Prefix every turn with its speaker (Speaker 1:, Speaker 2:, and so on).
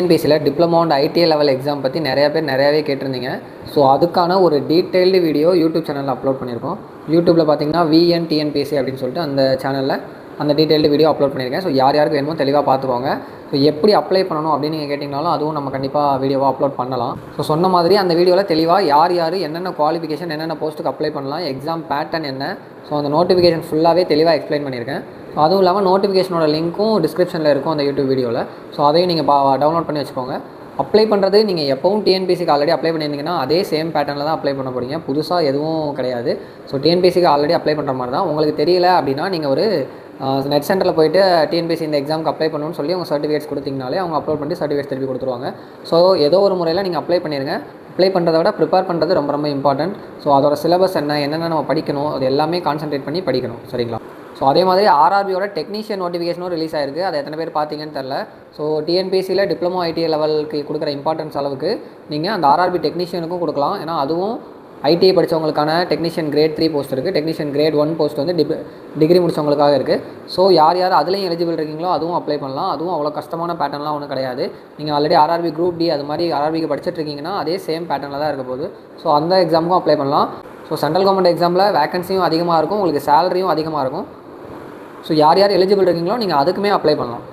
Speaker 1: டிஎன்பிஎஸ்சியில் diploma and ITI level exam பற்றி நிறையா பேர் நிறையாவே கேட்டிருந்தீங்க. ஸோ அதுக்கான ஒரு டீட்டெயில்டு வீடியோ யூடியூப் சேனலில் அப்லோட் பண்ணியிருக்கோம். யூடியூப்பில் பார்த்தீங்கன்னா VNTNPSC அப்படின்னு சொல்லிட்டு அந்த சேனலில் அந்த டீட்டெயில்டு வீடியோ அப்லோட் பண்ணியிருக்கேன். ஸோ யார் யாருக்கு வேணுமோ தெளிவாக பார்த்துக்கோங்க. ஸோ எப்படி அப்ளை பண்ணணும் அப்படின்னு நீங்கள் கேட்டிங்கனாலும் அதுவும் நம்ம கண்டிப்பாக வீடியோவாக அப்லோட் பண்ணலாம். ஸோ சொன்ன மாதிரி அந்த வீடியோவில் தெளிவாக யார் யார் என்னென்ன குவாலிஃபிகேஷன் என்னென்ன போஸ்ட்டுக்கு அப்ளை பண்ணலாம், எக்ஸாம் பேட்டர்ன் என்ன, ஸோ அந்த நோட்டிஃபிகேஷன் ஃபுல்லாகவே தெளிவாக எக்ஸ்பிளைன் பண்ணியிருக்கேன். ஸோ அதுவும் இல்லாமல் நோட்டிஃபிகேஷனோட லிங்க்கும் டிஸ்கிரிப்ஷனில் இருக்கும் அந்த யூடியூப் வீடியோவில். ஸோ அதையும் நீங்கள் டவுன்லோட் பண்ணி வச்சுக்கோங்க. அப்ளை பண்ணுறது நீங்கள் எப்பவும் டிஎன்பிஎஸ்சிக்கு ஆல்ரெடி அப்ளை பண்ணியிருந்தீங்கன்னா அதே சேம் பேட்டர்னில் தான் அப்ளை பண்ண போகிறீங்க. புதுசாக எதுவும் கிடையாது. ஸோ டிஎன்பிஎஸ்சிக்கு ஆல்ரெடி அப்ளை பண்ணுற மாதிரி தான். உங்களுக்கு தெரியல அப்படின்னா நீங்கள் ஒரு நெட் சென்டரில் போய்ட்டு டிஎன்பிஎஸ்சி இந்த எக்ஸாமுக்கு அப்ளை பண்ணணும்னு சொல்லி உங்கள் சர்டிஃபிகேட்ஸ் கொடுத்தீங்கனாலே அவங்க அப்லோட் பண்ணி சர்டிஃபிகேட்ஸ் திருப்பி கொடுத்துருவாங்க. ஸோ ஏதோ ஒரு முறையில் நீங்கள் அப்ளை பண்ணிடுங்க. அப்ளை பண்ணுறத விட ப்ரிப்பேர் பண்ணுறது ரொம்ப ரொம்ப இம்பார்ட்டன்ட். ஸோ அதோட சிலபஸ் என்னென்ன நம்ம படிக்கணும் அது எல்லாமே கான்சன்ட்ரேட் பண்ணி படிக்கணும். சரிங்களா? ஸோ அதே மாதிரி ஆர்ஆர்பியோட டெக்னீஷியன் நோட்டிஃபிகேஷனும் ரிலீஸ் ஆயிருக்கு. அது எத்தனை பேர் பார்த்தீங்கன்னு தெரில. ஸோ டிஎன்பிஎஸ்சியில் டிப்ளமோ ஐடிஐ லெவலுக்கு கொடுக்குற இம்பார்ட்டன்ஸ் அளவுக்கு நீங்கள் அந்த ஆர்ஆர்பி டெக்னீஷியனுக்கும் கொடுக்கலாம். ஏன்னா அதுவும் ஐடிஐ படித்தவங்களுக்கான டெக்னீஷியன் கிரேட் 3 போஸ்ட் இருக்குது. டெக்னீஷியன் கிரேட் 1 போஸ்ட் வந்து டிகிரி முடித்தவங்களுக்காக இருக்குது. ஸோ யார் யார் அதுலேயும் எலிஜிபிள் இருக்கீங்களோ அதுவும் அப்ளை பண்ணலாம். அதுவும் அவ்வளோ கஷ்டமான பேட்டர்ன்லாம் ஒன்றும் கிடையாது. நீங்கள் ஆல்ரெடி ஆர்ஆர்பி குரூப் டி அது மாதிரி ஆர்ஆர்பிக்கு படிச்சுட்டு இருக்கீங்கன்னா அதே சேம் பேட்டர்னில் தான் இருக்க போகுது. ஸோ அந்த எக்ஸாமுக்கும் அப்ளை பண்ணலாம். ஸோ சென்ட்ரல் கவர்மெண்ட் எக்ஸாமில் வேகன்சியும் அதிகமாக இருக்கும், உங்களுக்கு சேலரியும் அதிகமாக இருக்கும். ஸோ யார் யார் எலிஜிபிள் இருக்கீங்களோ நீங்கள் அதுக்குமே அப்ளை பண்ணலாம்.